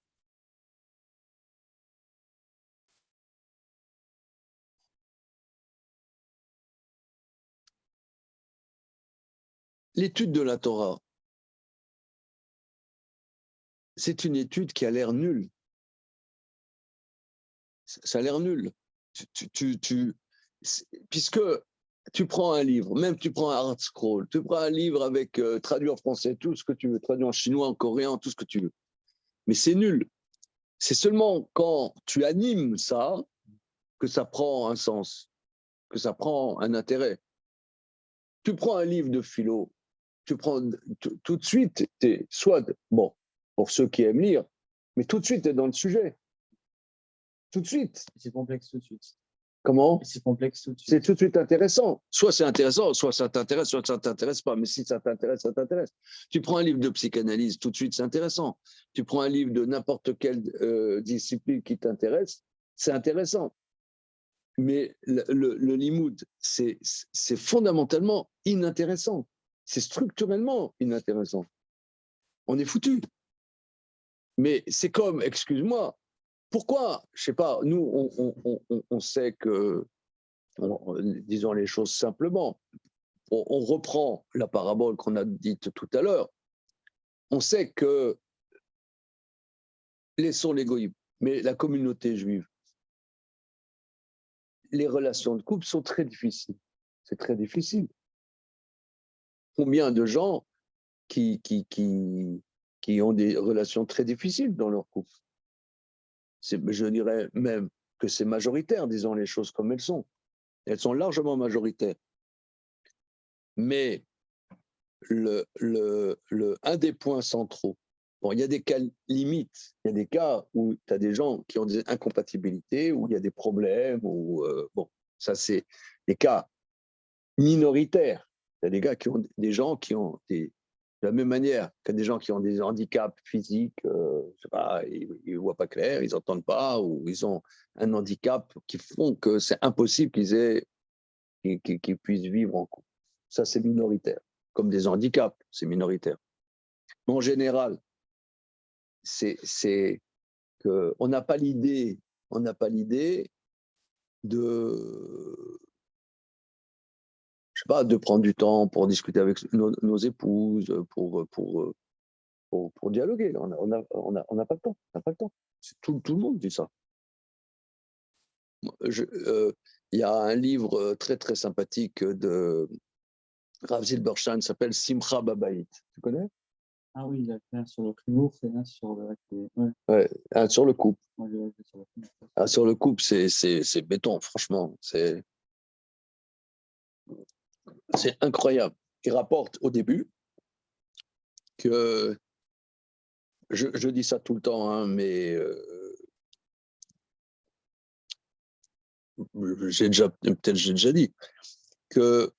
l'étude de la Torah, c'est une étude qui a l'air nulle. Ça a l'air nul. Puisque tu prends un livre, même tu prends un hard scroll, tu prends un livre avec traduit en français, tout ce que tu veux, traduit en chinois, en coréen, tout ce que tu veux. Mais c'est nul. C'est seulement quand tu animes ça que ça prend un sens, que ça prend un intérêt. Tu prends un livre de philo, tu prends tout de suite, soit, bon, pour ceux qui aiment lire, mais tout de suite, tu es dans le sujet. Tout de suite. C'est complexe tout de suite. Comment? C'est complexe tout de suite. C'est tout de suite intéressant. Soit c'est intéressant, soit ça t'intéresse, soit ça ne t'intéresse pas. Mais si ça t'intéresse, ça t'intéresse. Tu prends un livre de psychanalyse, tout de suite, c'est intéressant. Tu prends un livre de n'importe quelle discipline qui t'intéresse, c'est intéressant. Mais le limoud, c'est fondamentalement inintéressant. C'est structurellement inintéressant. On est foutu. Mais c'est comme, excuse-moi, pourquoi, je ne sais pas, nous, on sait que, disons les choses simplement, on reprend la parabole qu'on a dite tout à l'heure, on sait que, laissons les goïms, mais la communauté juive, les relations de couple sont très difficiles. C'est très difficile. Combien de gens qui ont des relations très difficiles dans leur couple? Je dirais même que c'est majoritaire, disons les choses comme elles sont. Elles sont largement majoritaires. Mais un des points centraux, bon, il y a des cas limites, il y a des cas où tu as des gens qui ont des incompatibilités, où il y a des problèmes, bon, ça c'est des cas minoritaires. Il y a des gens qui ont de la même manière que des gens qui ont des handicaps physiques, je sais pas, ils ne voient pas clair, ils n'entendent pas, ou ils ont un handicap qui font que c'est impossible qu'ils puissent vivre en couple. Ça, c'est minoritaire. Comme des handicaps, c'est minoritaire. Mais en général, c'est qu'on n'a pas l'idée on n'a pas l'idée de, je sais pas, de prendre du temps pour discuter avec nos épouses, pour dialoguer. On n'a pas le temps. On n'a pas le temps. Tout le monde dit ça. Il y a un livre très très sympathique de Rav Zilberstein, s'appelle Simcha Babaït. Tu connais? Ah oui, il a fait un sur le humour, c'est un sur le. Ouais, Ouais, sur le couple. moi, j'ai fait sur le humour. Sur le couple, c'est béton, franchement. C'est incroyable. Il rapporte au début que, je dis ça tout le temps, hein, mais peut-être j'ai déjà dit, que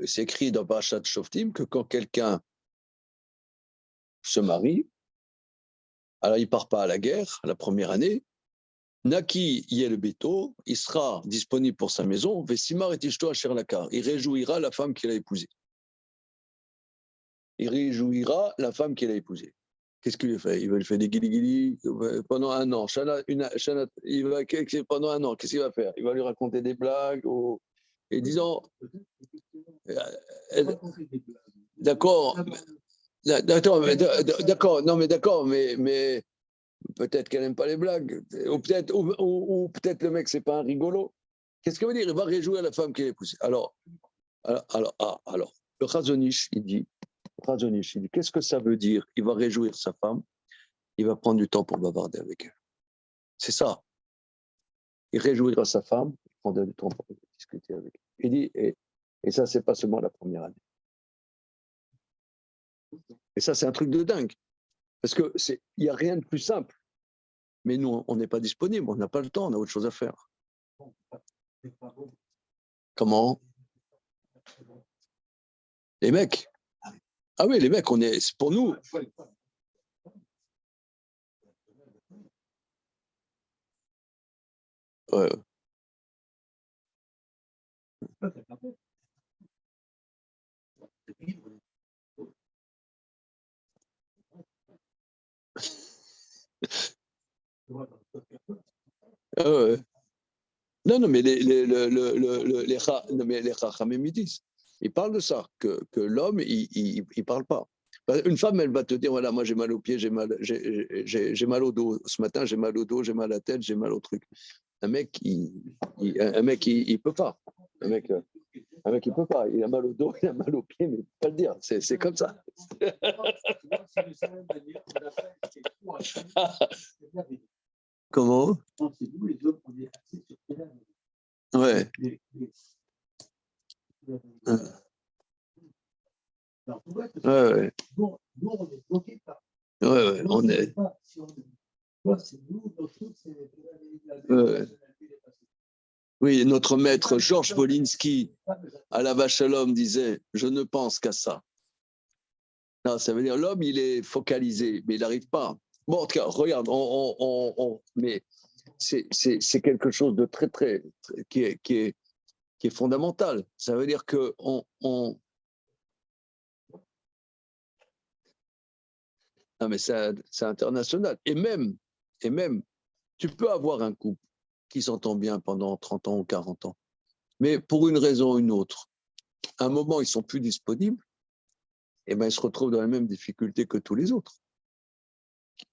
c'est écrit dans Parashat Shoftim que quand quelqu'un se marie, alors il ne part pas à la guerre la première année, Naki Yel Beto, il sera disponible pour sa maison, Vesimar et Tishto Asher Lakar, il réjouira la femme qu'il a épousée. Il réjouira la femme qu'il a épousée. Qu'est-ce qu'il lui fait? Il va lui faire des guili pendant un an. Il va, pendant un an, qu'est-ce qu'il va faire? Il va lui raconter des blagues et disons, d'accord, non mais d'accord, mais peut-être qu'elle n'aime pas les blagues, ou peut-être le mec c'est pas un rigolo. Qu'est-ce que veut dire? Il va réjouir la femme qu'il a épousée. Alors, le Chazonish, il dit, qu'est-ce que ça veut dire? Il va réjouir sa femme, il va prendre du temps pour bavarder avec elle. C'est ça. Il réjouira sa femme, il prendra du temps pour discuter avec elle. Il dit, et ça, c'est pas seulement la première année. Et ça, c'est un truc de dingue. Parce qu'il n'y a rien de plus simple. Mais nous, on n'est pas disponible, on n'a pas le temps, on a autre chose à faire. Comment? Les mecs. Ah oui, les mecs, c'est pour nous. Ouais. Ouais. Non, mais les Chachamim disent. Ils parlent de ça, que l'homme, il parle pas. Une femme, elle va te dire, voilà, moi j'ai mal aux pieds, j'ai mal au dos. Ce matin, j'ai mal au dos, j'ai mal à la tête, j'ai mal au truc. Un mec, il peut pas. Un mec, il peut pas. Il a mal au dos, il a mal aux pieds, mais il peut pas le dire. C'est comme ça. Comment? Ouais. Ouais. Ouais, on est. Oui, notre maître Georges Wolinski à la Vache à l'homme disait « Je ne pense qu'à ça ». Non, ça veut dire l'homme, il est focalisé, mais il n'arrive pas. Bon, en tout cas, regarde, mais c'est quelque chose de très, très, qui est fondamental. Ça veut dire que non, mais c'est international. Et même, tu peux avoir un couple qui s'entend bien pendant 30 ans ou 40 ans. Mais pour une raison ou une autre, à un moment, ils ne sont plus disponibles, et ben, ils se retrouvent dans les mêmes difficultés que tous les autres.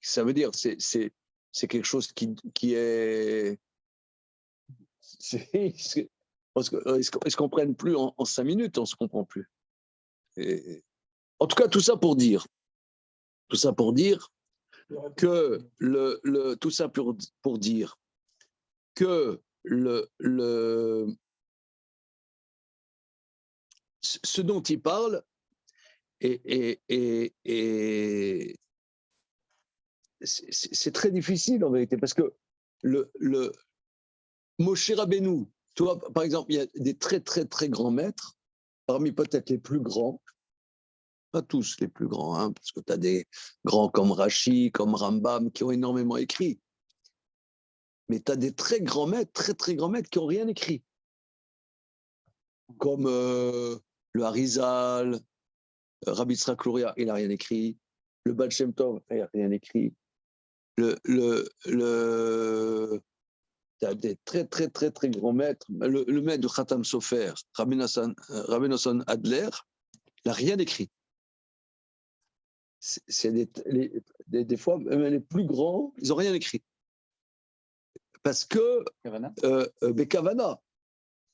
Ça veut dire, c'est quelque chose qui est... Ils ne se comprennent plus en 5 minutes, on ne se comprend plus. En tout cas, tout ça pour dire que tout ça pour dire que ce dont il parle c'est très difficile en vérité parce que le Moshe Rabbeinu, tu vois, par exemple, il y a des très très très grands maîtres, parmi peut-être les plus grands, pas tous les plus grands, hein, parce que tu as des grands comme Rashi, comme Rambam qui ont énormément écrit. Mais tu as des très grands maîtres qui n'ont rien écrit. Comme le Harizal, Rabbi Yitzhak Luria, il n'a rien écrit. Le Baal Shem Tov, il n'a rien écrit. T'as des très, très, très, très grands maîtres. Le maître de Khatam Sofer, Rabbi Nosson Adler, il n'a rien écrit. C'est des fois, même les plus grands, ils n'ont rien écrit. Parce que, Bekavana,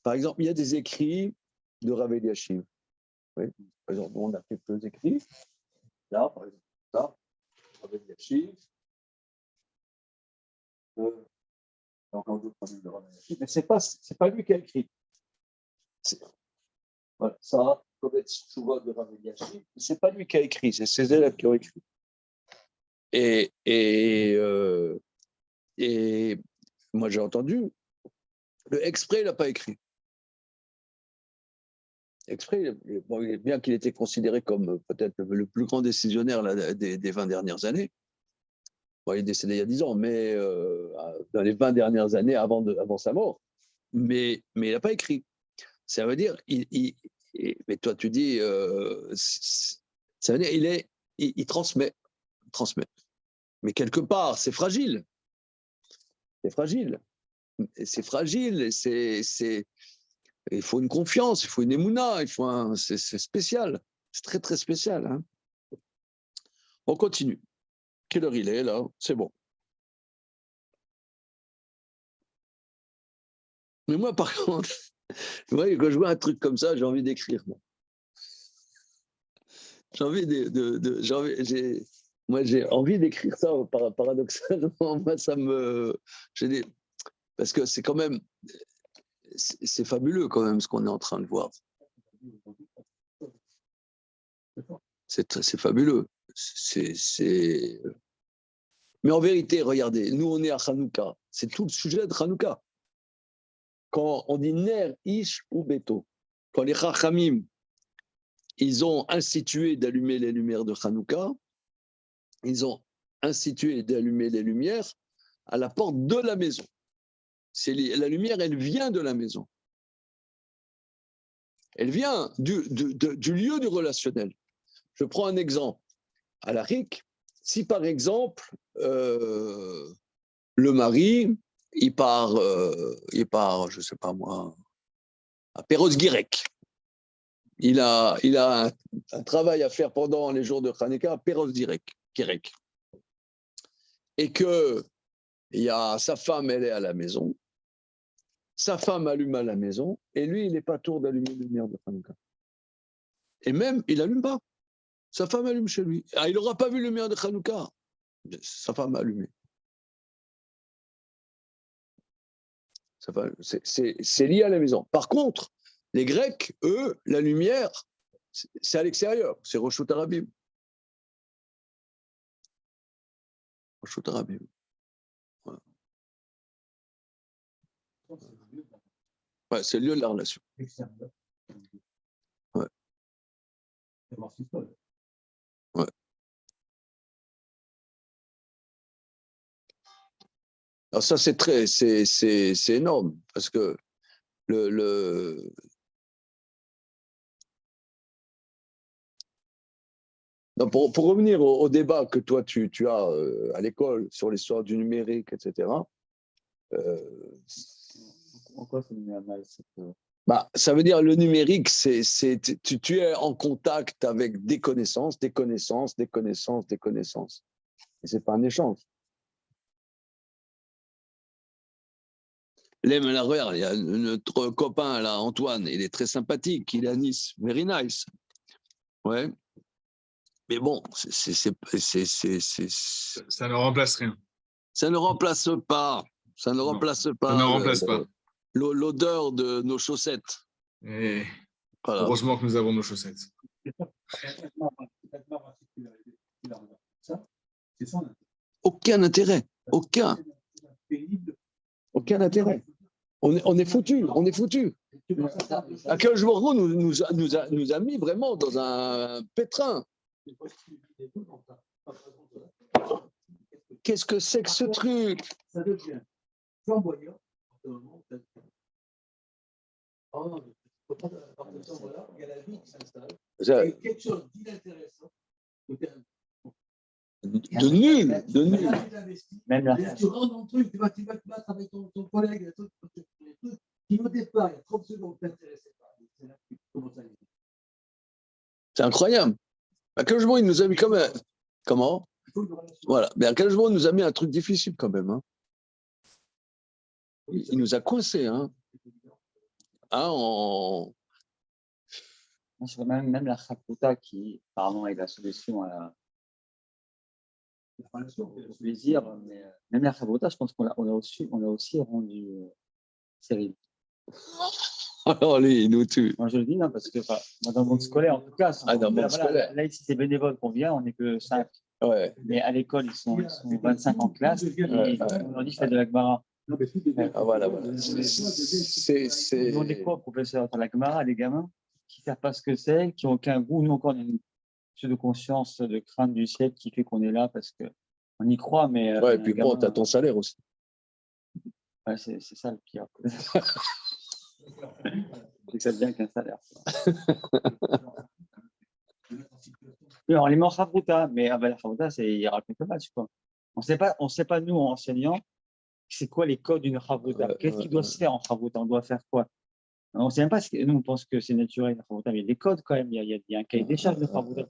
par exemple, il y a des écrits de Rav Eliashiv. Oui. Par exemple, on a quelques écrits. Là, par exemple, ça, Rav Eliashiv. Encore d'autres problèmes de Rav Eliashiv. Mais ce n'est pas lui qui a écrit. Voilà, ça, Kovetz Tshuvot de Rav Eliashiv, ce n'est pas lui qui a écrit, c'est ses élèves qui ont écrit. Et moi, j'ai entendu, le exprès, il n'a pas écrit. Exprès, bon, bien qu'il était considéré comme peut-être le plus grand décisionnaire là, des 20 dernières années. Bon, il est décédé il y a 10 ans, mais dans les 20 dernières années avant sa mort. Mais il n'a pas écrit. Ça veut dire, mais toi tu dis, ça veut dire, il transmet. Mais quelque part, c'est fragile. C'est fragile. C'est fragile. Il faut une confiance, il faut une émouna, c'est spécial. C'est très, très spécial. Hein. On continue. Quelle heure il est, là? C'est bon. Mais moi, par contre, quand je vois un truc comme ça, j'ai envie d'écrire. J'ai envie moi, j'ai envie d'écrire ça, paradoxalement. Moi, ça me... Parce que c'est quand même... C'est fabuleux, quand même, ce qu'on est en train de voir. C'est fabuleux. Mais en vérité, regardez, nous, on est à Hanouka. C'est tout le sujet de Hanouka. Quand on dit Ner, Ish ou Beto, quand les Chachamim, ils ont institué d'allumer les lumières de Hanouka, ils ont institué d'allumer les lumières à la porte de la maison. La lumière, elle vient de la maison. Elle vient du lieu du relationnel. Je prends un exemple. À la RIC, si par exemple, le mari, il part, je ne sais pas moi, à Perros-Guirec. Il a un travail à faire pendant les jours de Hanouka à Perros-Guirec. Et que sa femme, elle est à la maison. Sa femme allume à la maison et lui, il n'est pas tour d'allumer les lumières de Hanouka. Et même, il n'allume pas. Sa femme allume chez lui. Il n'aura pas vu les lumières de Hanouka. Sa femme a allumé. C'est lié à la maison. Par contre, les Grecs, eux, la lumière, c'est à l'extérieur. C'est Rosh Hashanah. Rosh Hashanah. Voilà. Ouais, c'est le lieu de la relation. Ouais. Ouais. Alors ça, c'est énorme parce que non, pour revenir au débat que toi tu as à l'école sur l'histoire du numérique, etc. En quoi ça nous met à mal ça veut dire le numérique, tu es en contact avec des connaissances. Et c'est pas un échange. Regarde, il y a notre copain là, Antoine, il est très sympathique, il est à Nice, very nice. Ouais. Mais bon, ça ne remplace rien. Ça ne remplace pas. Ça ne remplace pas. Ça ne remplace pas. L'odeur de nos chaussettes. Et voilà. Heureusement que nous avons nos chaussettes. Aucun intérêt. Aucun intérêt. On est foutu. Akadosh Baruch Hu nous a mis vraiment dans un pétrin. Qu'est-ce que c'est que ce truc? Ça devient flamboyant. Il y a la vie qui s'installe. Il y a quelque chose d'inintéressant. De nul, de nul. Même la Tu rentres dans le truc, tu vas te battre avec ton collègue, les trucs, qui au départ, il y a 30 secondes, t'intéressais pas. C'est là que tu commences à aller. C'est incroyable. À quel moment il nous a mis comme un... Comment? Il faut une relation. Voilà. Mais à quel moment il nous a mis un truc difficile quand même. Hein. Il nous a coincés. Hein. Hein, Je vois même la Chaputa qui, apparemment, est la solution La relation. au plaisir. Mais même la Chaputa, je pense qu'on l'a aussi rendu sérieux. Alors, lui, il nous tue. Moi, je le dis, non, parce que dans le monde scolaire, en tout cas, Dans le monde scolaire. Là, ici, c'est bénévole qu'on vient, on n'est que 5. Ouais. Mais à l'école, ils sont 25 en classe, et on leur dit faites de la Gemara. Ah, voilà. Vous demandez quoi, professeur? La Gemara, les gamins qui ne savent pas ce que c'est, qui n'ont aucun goût. Nous, encore, on a une pseudo-conscience de crainte du ciel qui fait qu'on est là parce qu'on y croit. Mais, Ouais, et puis bon, tu as ton salaire aussi. Ouais, c'est ça le pire. C'est que ça devient qu'un salaire. On les met en Chavruta, mais la Chavruta, il raconte le match. Quoi. On ne sait pas, nous, enseignants, c'est quoi les codes d'une Chavruta. Qu'est-ce qui doit se faire en Chavruta? On doit faire quoi? On ne sait même pas. Nous, on pense que c'est naturel, la Chavruta, mais il y a des codes quand même. Il y a un cahier des charges de Chavruta.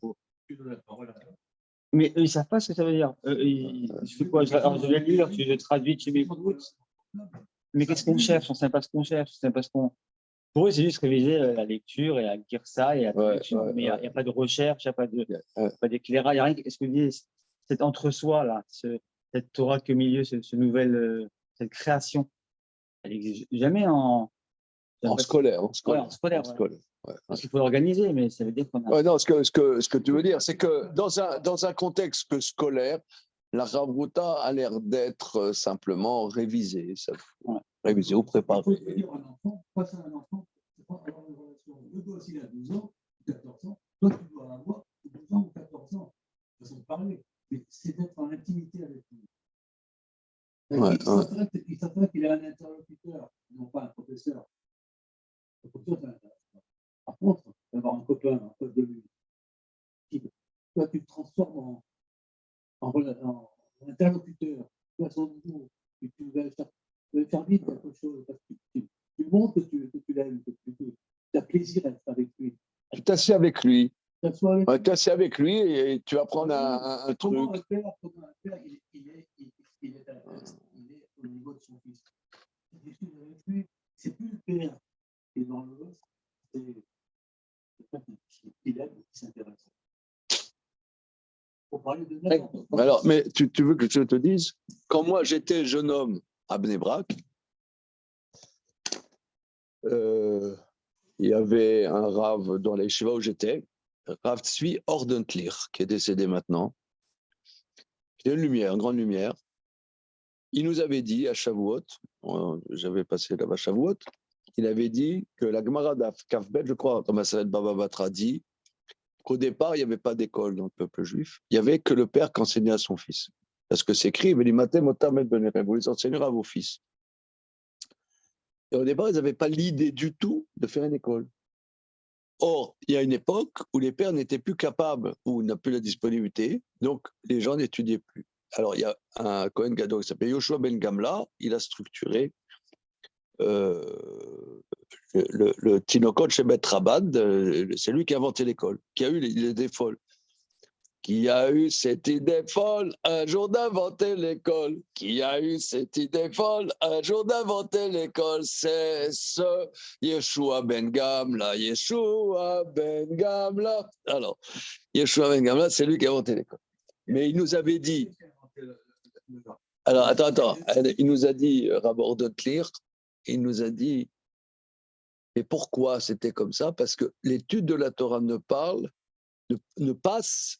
Mais eux, ils ne savent pas ce que ça veut dire. Je fais quoi? Je vais lire, je traduis, tu m'écoutes. Mais qu'est-ce qu'on cherche? On ne sait pas ce qu'on cherche. On sait pas ce qu'on... Pour eux, c'est juste réviser la lecture et la Girsa et la traduction. Mais il n'y a pas de recherche, il n'y a pas d'éclairage, il n'y a rien. Est-ce que vous dites, cet entre-soi, là, cette Torah que milieu, cette création, elle n'existe jamais en scolaire. En scolaire. Ouais, en scolaire. Ouais. Parce qu'il faut l'organiser, mais ça veut dire qu'on a. Ouais, non, ce que tu veux dire, c'est que dans un contexte scolaire, la Chavruta a l'air d'être simplement révisée. Révisée ou préparée. Il faut dire à un enfant, face à un enfant, c'est pas avoir une relation. Le gosse, il a 12 ans, 14 ans, toi, tu dois avoir 12 ans ou 14 ans. Façon de parler. Mais c'est d'être en intimité avec lui. Il s'attend qu'il a un interlocuteur, non pas un professeur. Par contre, d'avoir un copain, un pote de lui, toi, tu te transformes en interlocuteur, toi, son niveau, tu vas faire vite quelque chose, parce que tu montres que tu l'aimes, que tu as plaisir à être avec lui. Tu t'assieds avec lui. Tu t'assieds avec lui et tu vas prendre un truc. Comment un père, il est au niveau de son fils. C'est plus le père qui est dans le gosse, c'est quelqu'un qui l'aime, qui s'intéresse. Pour parler de Alors, mais tu veux que je te dise, quand moi j'étais jeune homme à Bnei Brak, il y avait un Rav dans la yeshiva où j'étais, Rav Tzvi Ordentlir, qui est décédé maintenant. C'était une lumière, une grande lumière. Il nous avait dit à Shavuot, j'avais passé là-bas à Shavuot, il avait dit que la Gemara d'Afkafbet, je crois, dans Masalet Baba Batra dit qu'au départ, il n'y avait pas d'école dans le peuple juif. Il n'y avait que le père qui enseignait à son fils. Parce que c'est écrit, vous les enseignerez à vos fils. Et au départ, ils n'avaient pas l'idée du tout de faire une école. Or, il y a une époque où les pères n'étaient plus capables, où on n'a plus la disponibilité, donc les gens n'étudiaient plus. Alors, il y a un Kohen Gadol qui s'appelle Yoshua Ben Gamla, il a structuré le Tinokot Shebet Rabad, c'est lui qui a inventé l'école, qui a eu l'idée folle. Qui a eu cette idée folle un jour d'inventer l'école? Qui a eu cette idée folle un jour d'inventer l'école? C'est ce Yeshua Ben Gamla, Yeshua Ben Gamla. Alors, Yeshua Ben Gamla, c'est lui qui a inventé l'école. Mais il nous avait dit... Alors, attends. Il nous a dit, Rabor Dotlir, il nous a dit, et pourquoi c'était comme ça? Parce que l'étude de la Torah ne passe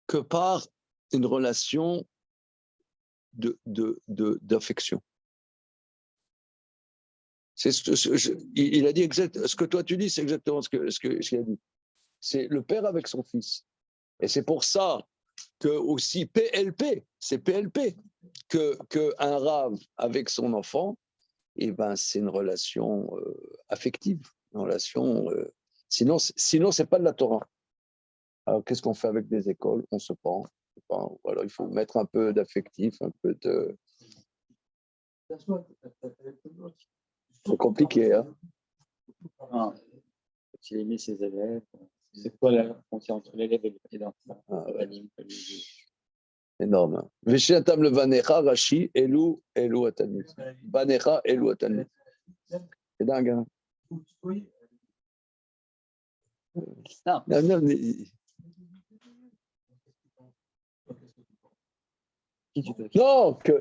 que par une relation d'affection. Il a dit ce que toi tu dis, c'est exactement ce qu'il a dit. C'est le père avec son fils. Et c'est pour ça que aussi PLP, c'est PLP, qu'un rave avec son enfant, eh ben, c'est une relation affective, une relation. Sinon, c'est pas de la Torah. Alors, qu'est-ce qu'on fait avec des écoles? On se prend sais pas, voilà, il faut mettre un peu d'affectif, un peu de. C'est compliqué, hein. Ah, il a aimé ses élèves. C'est quoi la frontière entre l'élève et l'enfant? Énorme. Hein. Veshiatam le vanecha, Rashi, Elou Atanis. Vanecha, Elou Atanis. C'est dingue, hein. Non. Non, mais... Non, que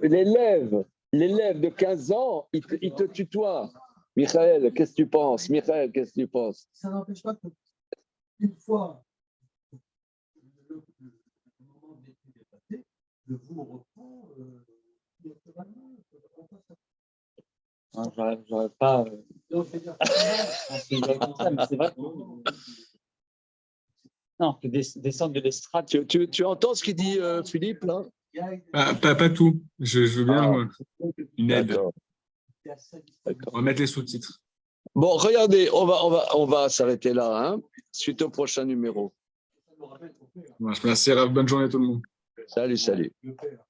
l'élève de 15 ans, il te tutoie. Michael, qu'est-ce que tu penses? Michael, qu'est-ce que tu penses? Ça n'empêche pas que, une fois le moment de l'étude est passé, le vous reprend naturellement. J'aurais pas. Donc, je veux dire, Mais c'est vrai que. Non, que descendre de l'estrade. Tu entends ce qu'il dit Philippe, là? Pas tout. Je veux bien une aide. D'accord. On va mettre les sous-titres. Bon, regardez, on va s'arrêter là, hein, suite au prochain numéro. Merci, Rav. Bonne journée à tout le monde. Salut. le père.